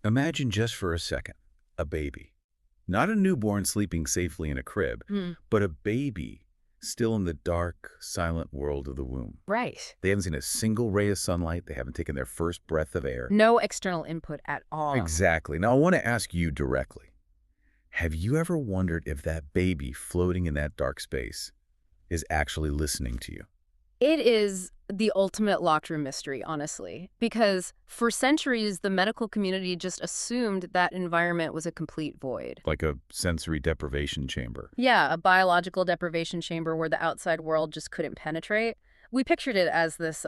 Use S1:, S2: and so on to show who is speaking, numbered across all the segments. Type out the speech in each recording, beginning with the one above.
S1: Imagine just for a second, a baby. Not a newborn sleeping safely in a crib,
S2: Hmm.
S1: but a baby still in the dark, silent world of the womb.
S2: Right.
S1: They haven't seen a single ray of sunlight. They haven't taken their first breath of air.
S2: No external input at all.
S1: Exactly. Now, I want to ask you directly. Have you ever wondered if that baby floating in that dark space is actually listening to you?
S2: It is the ultimate locked room mystery, honestly, because for centuries, the medical community just assumed that environment was a complete void.
S1: Like a sensory deprivation chamber.
S2: Yeah, a biological deprivation chamber where the outside world just couldn't penetrate. We pictured it as this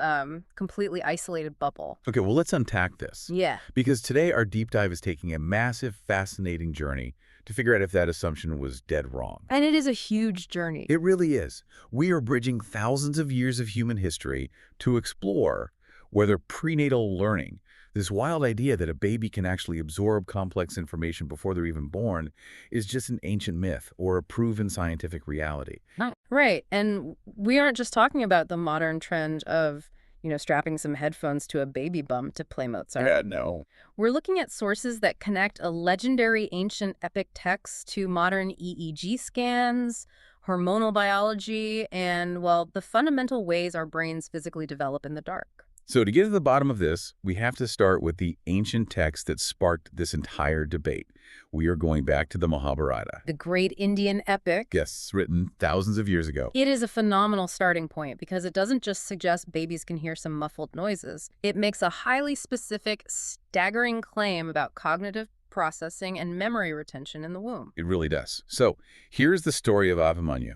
S2: completely isolated bubble.
S1: Okay, well, let's unpack this.
S2: Yeah.
S1: Because today our deep dive is taking a massive, fascinating journey to figure out if that assumption was dead wrong.
S2: And it is a huge journey.
S1: It really is. We are bridging thousands of years of human history to explore whether prenatal learning, this wild idea that a baby can actually absorb complex information before they're even born, is just an ancient myth or a proven scientific reality.
S2: Right. And we aren't just talking about the modern trend of, strapping some headphones to a baby bump to play Mozart.
S1: No.
S2: We're looking at sources that connect a legendary ancient epic text to modern EEG scans, hormonal biology, and, well, the fundamental ways our brains physically develop in the dark.
S1: So to get to the bottom of this, we have to start with the ancient text that sparked this entire debate. We are going back to the Mahabharata.
S2: The great Indian epic.
S1: Yes, written thousands of years ago.
S2: It is a phenomenal starting point because it doesn't just suggest babies can hear some muffled noises. It makes a highly specific, staggering claim about cognitive processing and memory retention in the womb.
S1: It really does. So here's the story of Abhimanyu.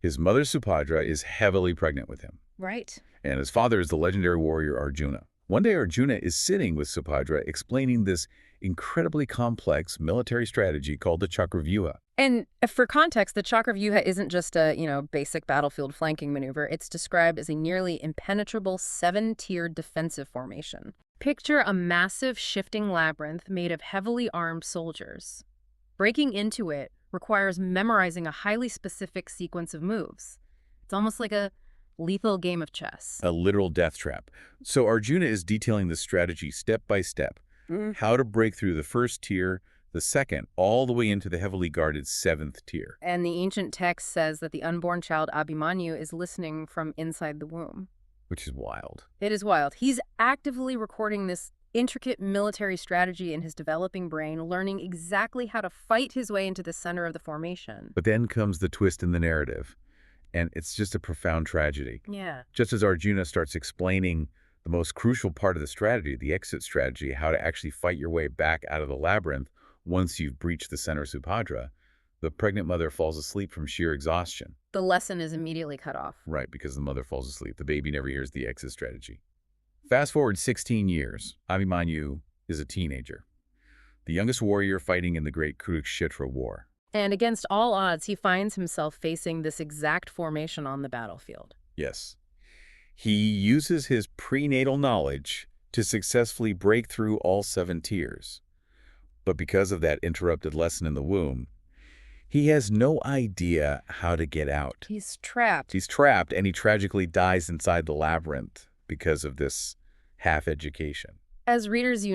S1: His mother Subhadra is heavily pregnant with him,
S2: Right.
S1: and his father is the legendary warrior Arjuna. One day Arjuna is sitting with Subhadra explaining this incredibly complex military strategy called the Chakravyuha.
S2: And for context, the Chakravyuha isn't just a, basic battlefield flanking maneuver. It's described as a nearly impenetrable 7-tiered defensive formation. Picture a massive shifting labyrinth made of heavily armed soldiers. Breaking into it requires memorizing a highly specific sequence of moves. It's almost like a lethal game of chess.
S1: A literal death trap. So Arjuna is detailing the strategy step by step, how to break through the first tier, the second, all the way into the heavily guarded 7th tier.
S2: And the ancient text says that the unborn child Abhimanyu is listening from inside the womb.
S1: Which is wild.
S2: It is wild. He's actively recording this intricate military strategy in his developing brain, learning exactly how to fight his way into the center of the formation.
S1: But then comes the twist in the narrative, and it's just a profound tragedy.
S2: Yeah.
S1: Just as Arjuna starts explaining the most crucial part of the strategy, the exit strategy, how to actually fight your way back out of the labyrinth once you've breached the center of Subhadra, the pregnant mother falls asleep from sheer exhaustion.
S2: The lesson is immediately cut off.
S1: Right, because the mother falls asleep. The baby never hears the exit strategy. Fast forward 16 years, Abhimanyu is a teenager, the youngest warrior fighting in the great Kurukshetra war.
S2: And against all odds, he finds himself facing this exact formation on the battlefield.
S1: Yes. He uses his prenatal knowledge to successfully break through all 7 tiers. But because of that interrupted lesson in the womb, he has no idea how to get out.
S2: He's trapped.
S1: He's trapped, and he tragically dies inside the labyrinth because of this half-education.
S2: As readers,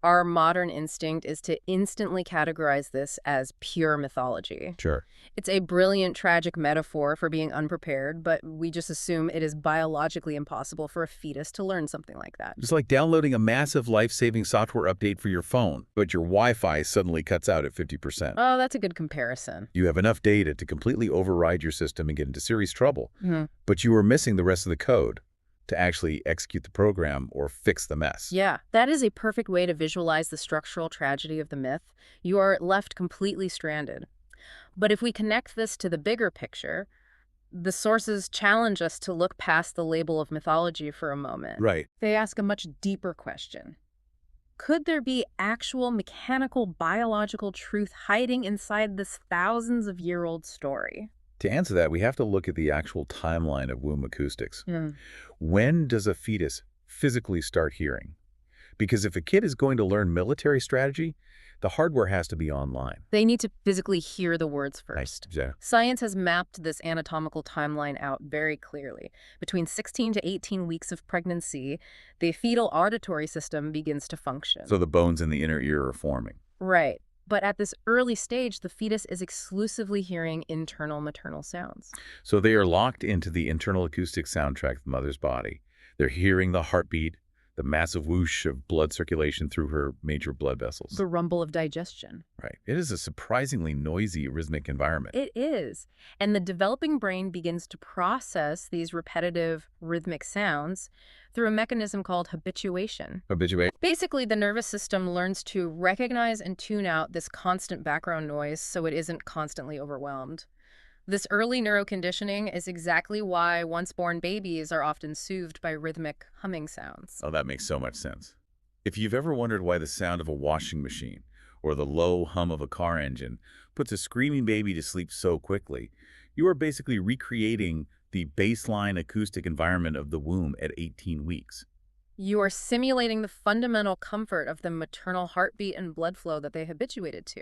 S2: our modern instinct is to instantly categorize this as pure mythology.
S1: Sure.
S2: It's a brilliant, tragic metaphor for being unprepared, but we just assume it is biologically impossible for a fetus to learn something like that.
S1: It's like downloading a massive life-saving software update for your phone, but your Wi-Fi suddenly cuts out at 50%.
S2: Oh, that's a good comparison.
S1: You have enough data to completely override your system and get into serious trouble,
S2: Mm-hmm.
S1: but you are missing the rest of the code to actually execute the program or fix the mess.
S2: Yeah, that is a perfect way to visualize the structural tragedy of the myth. You are left completely stranded. But if we connect this to the bigger picture, the sources challenge us to look past the label of mythology for a moment.
S1: Right.
S2: They ask a much deeper question. Could there be actual mechanical biological truth hiding inside this thousands of year old story?
S1: To answer that, we have to look at the actual timeline of womb acoustics. When does a fetus physically start hearing? Because if a kid is going to learn military strategy, The hardware has to be online.
S2: They need to physically hear the words first.
S1: Yeah.
S2: Science has mapped this anatomical timeline out very clearly. Between 16 to 18 weeks of pregnancy, the fetal auditory system begins to function.
S1: So the bones in the inner ear are forming.
S2: Right. But at this early stage, the fetus is exclusively hearing internal maternal sounds.
S1: So they are locked into the internal acoustic soundtrack of the mother's body. They're hearing the heartbeat, the massive whoosh of blood circulation through her major blood vessels.
S2: The rumble of digestion.
S1: Right. It is a surprisingly noisy rhythmic environment.
S2: It is. And the developing brain begins to process these repetitive rhythmic sounds through a mechanism called habituation.
S1: Habituate.
S2: Basically, the nervous system learns to recognize and tune out this constant background noise so it isn't constantly overwhelmed. This early neuroconditioning is exactly why once-born babies are often soothed by rhythmic humming sounds.
S1: Oh, that makes so much sense. If you've ever wondered why the sound of a washing machine or the low hum of a car engine puts a screaming baby to sleep so quickly, you are basically recreating the baseline acoustic environment of the womb at 18 weeks.
S2: You are simulating the fundamental comfort of the maternal heartbeat and blood flow that they habituated to.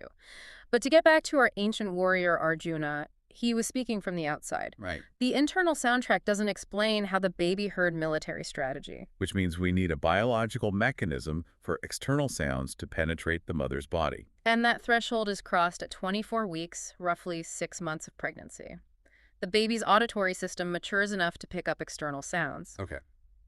S2: But to get back to our ancient warrior Arjuna, he was speaking from the outside.
S1: Right.
S2: The internal soundtrack doesn't explain how the baby heard military strategy.
S1: Which means we need a biological mechanism for external sounds to penetrate the mother's body.
S2: And that threshold is crossed at 24 weeks, roughly 6 months of pregnancy. The baby's auditory system matures enough to pick up external sounds.
S1: Okay.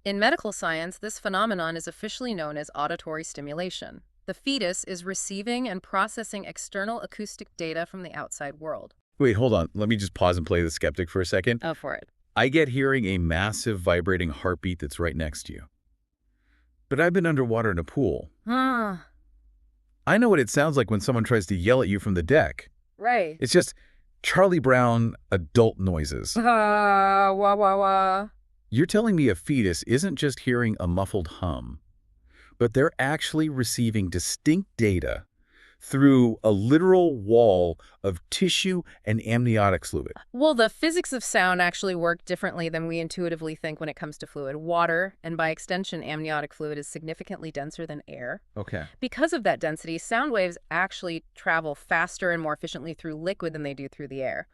S2: In medical science, this phenomenon is officially known as auditory stimulation. The fetus is receiving and processing external acoustic data from the outside world.
S1: Wait, hold on. Let me just pause and play the skeptic for a second.
S2: Oh, for it.
S1: I get hearing a massive vibrating heartbeat that's right next to you. But I've been underwater in a pool.
S2: Ah,
S1: I know what it sounds like when someone tries to yell at you from the deck.
S2: right.
S1: It's just Charlie Brown adult noises.
S2: Wah, wah, wah.
S1: You're telling me a fetus isn't just hearing a muffled hum, but they're actually receiving distinct data through a literal wall of tissue and amniotic fluid.
S2: Well, the physics of sound actually work differently than we intuitively think when it comes to fluid. Water, and by extension amniotic fluid, is significantly denser than air.
S1: Okay.
S2: Because of that density, sound waves actually travel faster and more efficiently through liquid than they do through the air.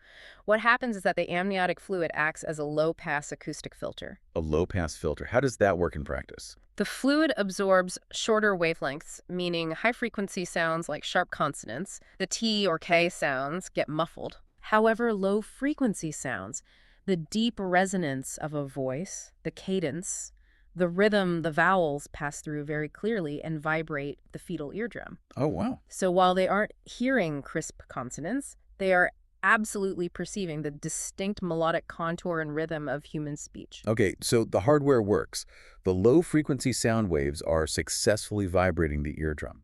S2: What happens is that the amniotic fluid acts as a low-pass acoustic filter.
S1: A low-pass filter. How does that work in practice?
S2: The fluid absorbs shorter wavelengths, meaning high-frequency sounds like sharp consonants, the T or K sounds, get muffled. However, low-frequency sounds, the deep resonance of a voice, the cadence, the rhythm, the vowels pass through very clearly and vibrate the fetal eardrum.
S1: Oh, wow.
S2: So while they aren't hearing crisp consonants, they are absolutely perceiving the distinct melodic contour and rhythm of human speech.
S1: Okay, so the hardware works. The low-frequency sound waves are successfully vibrating the eardrum.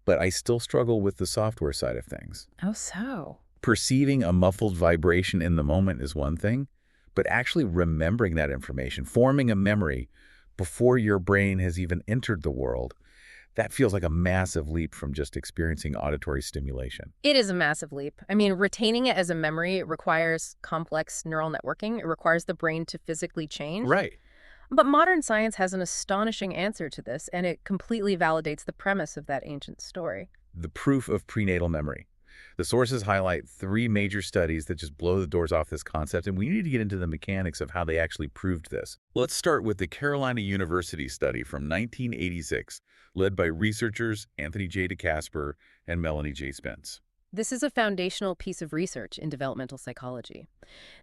S1: But I still struggle with the software side of things.
S2: Oh, so?
S1: Perceiving a muffled vibration in the moment is one thing, but actually remembering that information, forming a memory before your brain has even entered the world, that feels like a massive leap from just experiencing auditory stimulation.
S2: It is a massive leap. I mean, retaining it as a memory, it requires complex neural networking. It requires the brain to physically change.
S1: Right.
S2: But modern science has an astonishing answer to this, and it completely validates the premise of that ancient story.
S1: The proof of prenatal memory. The sources highlight 3 major studies that just blow the doors off this concept, and we need to get into the mechanics of how they actually proved this. Let's start with the Carolina University study from 1986, led by researchers Anthony J. DeCasper and Melanie J. Spence.
S2: This is a foundational piece of research in developmental psychology.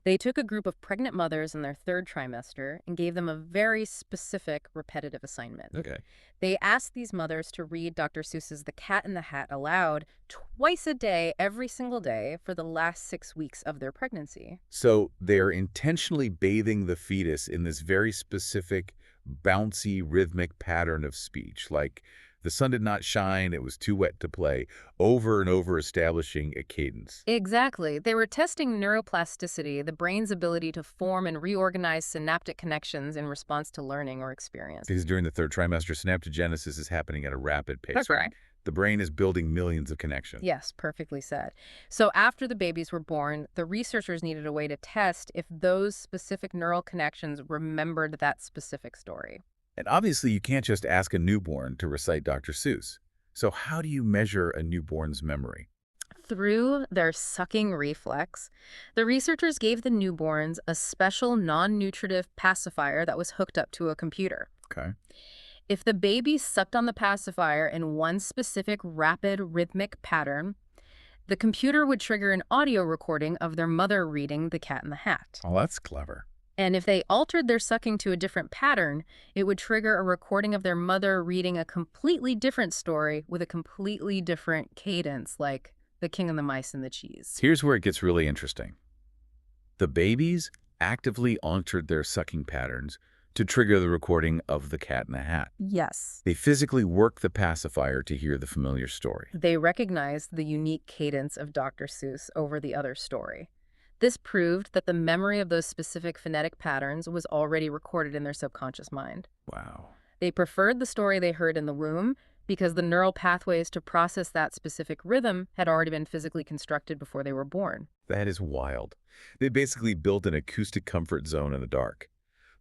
S2: They took a group of pregnant mothers in their 3rd trimester and gave them a very specific repetitive assignment.
S1: Okay.
S2: They asked these mothers to read Dr. Seuss's The Cat in the Hat aloud twice a day, every single day, for the last 6 weeks of their pregnancy.
S1: So they're intentionally bathing the fetus in this very specific, bouncy, rhythmic pattern of speech, like the sun did not shine, it was too wet to play, over and over establishing a cadence.
S2: Exactly. They were testing neuroplasticity, the brain's ability to form and reorganize synaptic connections in response to learning or experience.
S1: Because during the 3rd trimester, synaptogenesis is happening at a rapid pace.
S2: That's right.
S1: The brain is building millions of connections.
S2: Yes, perfectly said. So after the babies were born, the researchers needed a way to test if those specific neural connections remembered that specific story.
S1: And obviously, you can't just ask a newborn to recite Dr. Seuss. So how do you measure a newborn's memory?
S2: Through their sucking reflex, the researchers gave the newborns a special non-nutritive pacifier that was hooked up to a computer.
S1: Okay.
S2: If the baby sucked on the pacifier in one specific rapid rhythmic pattern, the computer would trigger an audio recording of their mother reading The Cat in the Hat.
S1: Oh, that's clever.
S2: And if they altered their sucking to a different pattern, it would trigger a recording of their mother reading a completely different story with a completely different cadence, like The King and the Mice and the Cheese.
S1: Here's where it gets really interesting. The babies actively altered their sucking patterns to trigger the recording of The Cat in the Hat.
S2: Yes.
S1: They physically worked the pacifier to hear the familiar story.
S2: They recognized the unique cadence of Dr. Seuss over the other story. This proved that the memory of those specific phonetic patterns was already recorded in their subconscious mind.
S1: Wow.
S2: They preferred the story they heard in the womb because the neural pathways to process that specific rhythm had already been physically constructed before they were born.
S1: That is wild. They basically built an acoustic comfort zone in the dark.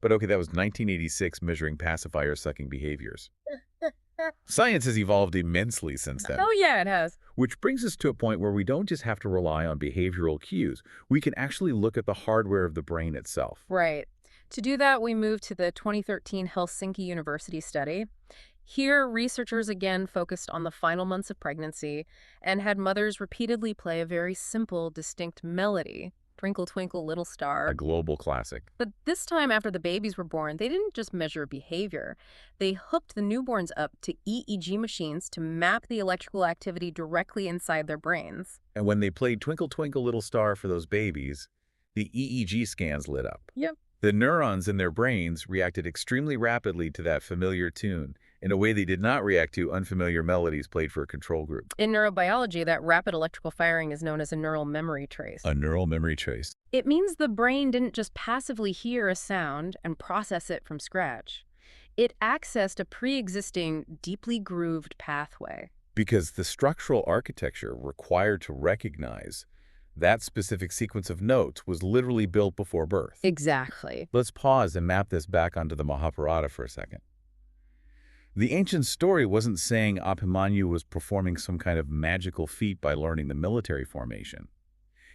S1: But okay, that was 1986 measuring pacifier sucking behaviors. Science has evolved immensely since then.
S2: Oh, yeah, it has.
S1: Which brings us to a point where we don't just have to rely on behavioral cues. We can actually look at the hardware of the brain itself.
S2: Right. To do that, we moved to the 2013 Helsinki University study. Here, researchers again focused on the final months of pregnancy and had mothers repeatedly play a very simple, distinct melody, Twinkle, Twinkle, Little Star.
S1: A global classic.
S2: But this time, after the babies were born, they didn't just measure behavior. They hooked the newborns up to EEG machines to map the electrical activity directly inside their brains.
S1: And when they played Twinkle, Twinkle, Little Star for those babies, the EEG scans lit up.
S2: Yep.
S1: The neurons in their brains reacted extremely rapidly to that familiar tune in a way they did not react to unfamiliar melodies played for a control group.
S2: In neurobiology, that rapid electrical firing is known as a neural memory trace.
S1: A neural memory trace.
S2: It means the brain didn't just passively hear a sound and process it from scratch. It accessed a pre-existing, deeply grooved pathway.
S1: Because the structural architecture required to recognize that specific sequence of notes was literally built before birth.
S2: Exactly.
S1: Let's pause and map this back onto the Mahabharata for a second. The ancient story wasn't saying Abhimanyu was performing some kind of magical feat by learning the military formation.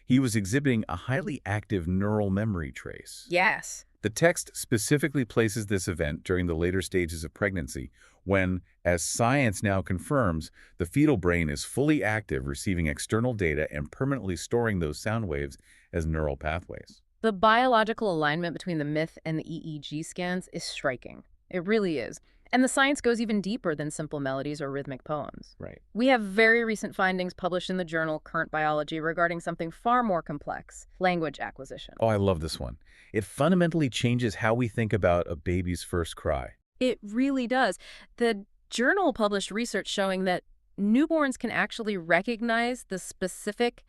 S1: He was exhibiting a highly active neural memory trace.
S2: Yes.
S1: The text specifically places this event during the later stages of pregnancy when, as science now confirms, the fetal brain is fully active, receiving external data and permanently storing those sound waves as neural pathways.
S2: The biological alignment between the myth and the EEG scans is striking. It really is. And the science goes even deeper than simple melodies or rhythmic poems.
S1: Right.
S2: We have very recent findings published in the journal Current Biology regarding something far more complex, language acquisition.
S1: Oh, I love this one. It fundamentally changes how we think about a baby's first cry.
S2: It really does. The journal published research showing that newborns can actually recognize the specific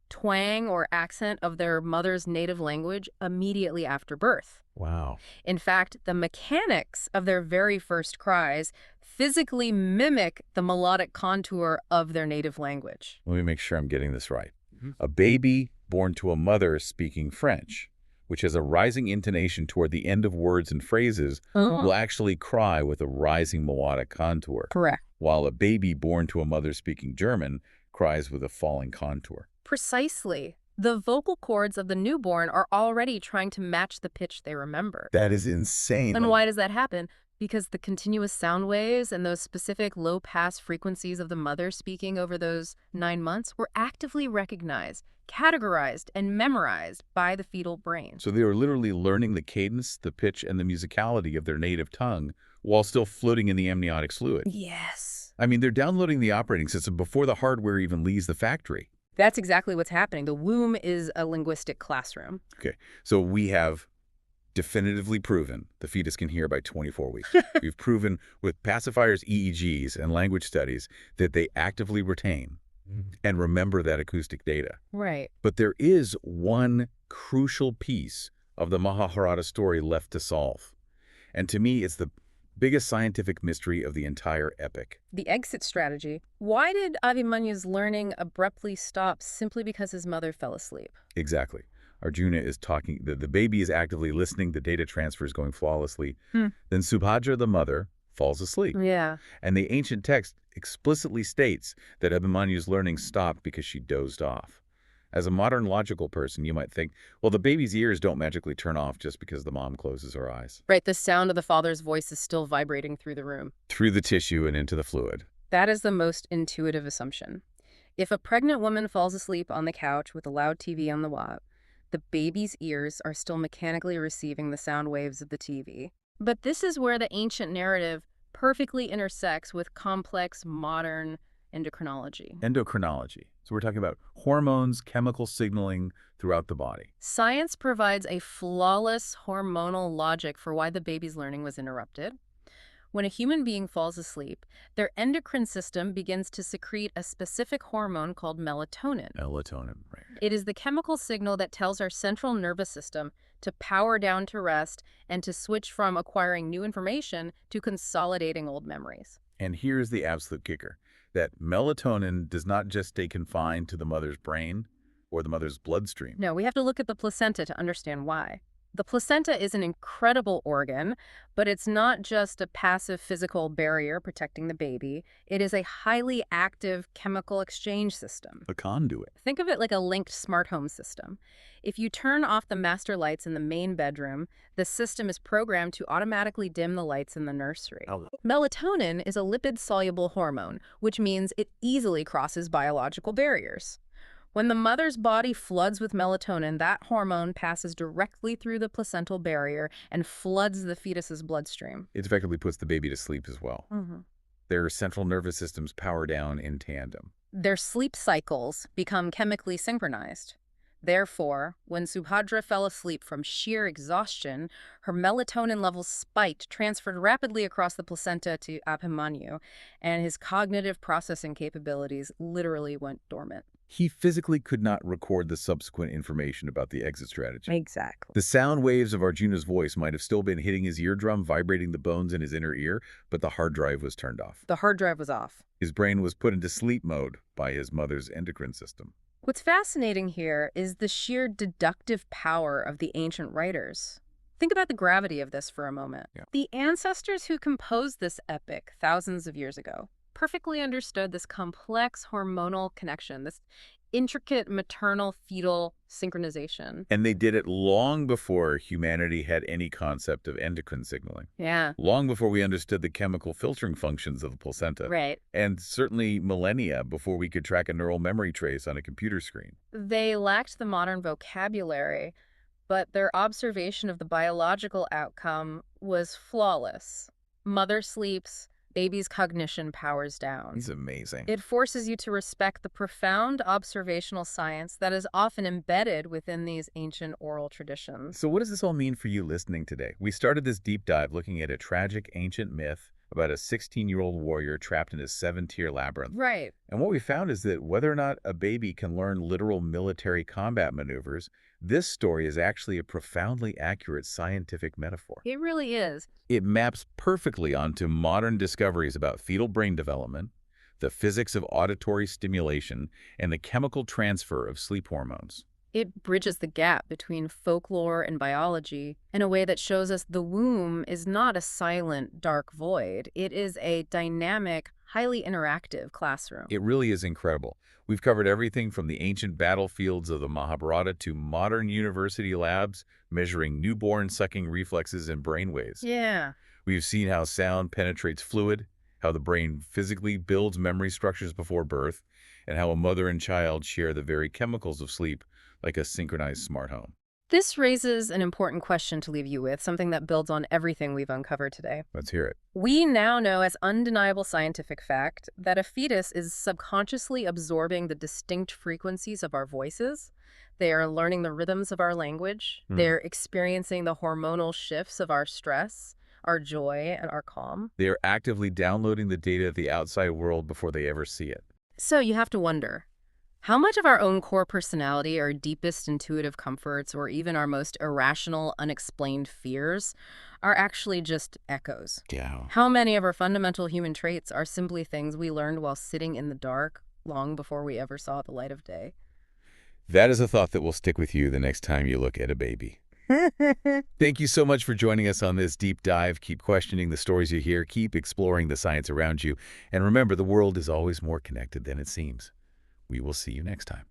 S2: twang or accent of their mother's native language immediately after birth.
S1: Wow.
S2: In fact, the mechanics of their very first cries physically mimic the melodic contour of their native language.
S1: Let me make sure I'm getting this right. A baby born to a mother speaking French, which has a rising intonation toward the end of words and phrases, will actually cry with a rising melodic contour.
S2: Correct.
S1: While a baby born to a mother speaking German cries with a falling contour.
S2: Precisely. The vocal cords of the newborn are already trying to match the pitch they remember.
S1: That is insane.
S2: And why does that happen? Because the continuous sound waves and those specific low-pass frequencies of the mother speaking over those 9 months were actively recognized, categorized, and memorized by the fetal brain.
S1: So they were literally learning the cadence, the pitch, and the musicality of their native tongue while still floating in the amniotic fluid.
S2: Yes.
S1: I mean, they're downloading the operating system before the hardware even leaves the factory.
S2: That's exactly what's happening. The womb is a linguistic classroom.
S1: Okay, so we have definitively proven the fetus can hear by 24 weeks. We've proven with pacifiers, EEGs, and language studies that they actively retain and remember that acoustic data.
S2: Right.
S1: But there is one crucial piece of the Mahabharata story left to solve. And to me, it's the biggest scientific mystery of the entire epic.
S2: The exit strategy. Why did Abhimanyu's learning abruptly stop simply because his mother fell asleep?
S1: Exactly. Arjuna is talking, the baby is actively listening, the data transfer is going flawlessly. Then Subhadra, the mother, falls asleep.
S2: Yeah.
S1: And the ancient text explicitly states that Abhimanyu's learning stopped because she dozed off. As a modern logical person, you might think, well, the baby's ears don't magically turn off just because the mom closes her eyes.
S2: Right, the sound of the father's voice is still vibrating through the room.
S1: Through the tissue and into the fluid.
S2: That is the most intuitive assumption. If a pregnant woman falls asleep on the couch with a loud TV on the wall, the baby's ears are still mechanically receiving the sound waves of the TV. But this is where the ancient narrative perfectly intersects with complex modern endocrinology.
S1: Endocrinology. So we're talking about hormones, chemical signaling throughout the body.
S2: Science provides a flawless hormonal logic for why the baby's learning was interrupted. When a human being falls asleep, their endocrine system begins to secrete a specific hormone called melatonin.
S1: Melatonin, right.
S2: It is the chemical signal that tells our central nervous system to power down to rest and to switch from acquiring new information to consolidating old memories.
S1: And here's the absolute kicker, that melatonin does not just stay confined to the mother's brain or the mother's bloodstream.
S2: No, we have to look at the placenta to understand why. The placenta is an incredible organ, but it's not just a passive physical barrier protecting the baby. It is a highly active chemical exchange system.
S1: A conduit.
S2: Think of it like a linked smart home system. If you turn off the master lights in the main bedroom, the system is programmed to automatically dim the lights in the nursery.
S1: Oh.
S2: Melatonin is a lipid-soluble hormone, which means it easily crosses biological barriers. When the mother's body floods with melatonin, that hormone passes directly through the placental barrier and floods the fetus's bloodstream.
S1: It effectively puts the baby to sleep as well. Their central nervous systems power down in tandem.
S2: Their sleep cycles become chemically synchronized. Therefore, when Subhadra fell asleep from sheer exhaustion, her melatonin levels spiked, transferred rapidly across the placenta to Abhimanyu, and his cognitive processing capabilities literally went dormant.
S1: He physically could not record the subsequent information about the exit strategy.
S2: Exactly.
S1: The sound waves of Arjuna's voice might have still been hitting his eardrum, vibrating the bones in his inner ear, but the hard drive was turned off.
S2: The hard drive was off.
S1: His brain was put into sleep mode by his mother's endocrine system.
S2: What's fascinating here is the sheer deductive power of the ancient writers. Think about the gravity of this for a moment.
S1: Yeah.
S2: The ancestors who composed this epic thousands of years ago perfectly understood this complex hormonal connection, this intricate maternal-fetal synchronization.
S1: And they did it long before humanity had any concept of endocrine signaling.
S2: Yeah.
S1: Long before we understood the chemical filtering functions of the placenta.
S2: Right.
S1: And certainly millennia before we could track a neural memory trace on a computer screen.
S2: They lacked the modern vocabulary, but their observation of the biological outcome was flawless. Mother sleeps, baby's cognition powers down.
S1: He's amazing.
S2: It forces you to respect the profound observational science that is often embedded within these ancient oral traditions.
S1: So what does this all mean for you listening today? We started this deep dive looking at a tragic ancient myth about a 16-year-old warrior trapped in a 7-tier labyrinth.
S2: Right.
S1: And what we found is that whether or not a baby can learn literal military combat maneuvers, this story is actually a profoundly accurate scientific metaphor.
S2: It really is.
S1: It maps perfectly onto modern discoveries about fetal brain development, the physics of auditory stimulation, and the chemical transfer of sleep hormones.
S2: It bridges the gap between folklore and biology in a way that shows us the womb is not a silent, dark void. It is a dynamic, highly interactive classroom.
S1: It really is incredible. We've covered everything from the ancient battlefields of the Mahabharata to modern university labs measuring newborn sucking reflexes and brainwaves.
S2: Yeah.
S1: We've seen how sound penetrates fluid, how the brain physically builds memory structures before birth, and how a mother and child share the very chemicals of sleep like a synchronized smart home.
S2: This raises an important question to leave you with, something that builds on everything we've uncovered today.
S1: Let's hear it.
S2: We now know as undeniable scientific fact that a fetus is subconsciously absorbing the distinct frequencies of our voices. They are learning the rhythms of our language. They're experiencing the hormonal shifts of our stress, our joy, and our calm.
S1: They are actively downloading the data of the outside world before they ever see it.
S2: So you have to wonder, how much of our own core personality, our deepest intuitive comforts, or even our most irrational, unexplained fears are actually just echoes?
S1: Yeah.
S2: How many of our fundamental human traits are simply things we learned while sitting in the dark long before we ever saw the light of day?
S1: That is a thought that will stick with you the next time you look at a baby. Thank you so much for joining us on this deep dive. Keep questioning the stories you hear, keep exploring the science around you, and remember, the world is always more connected than it seems. We will see you next time.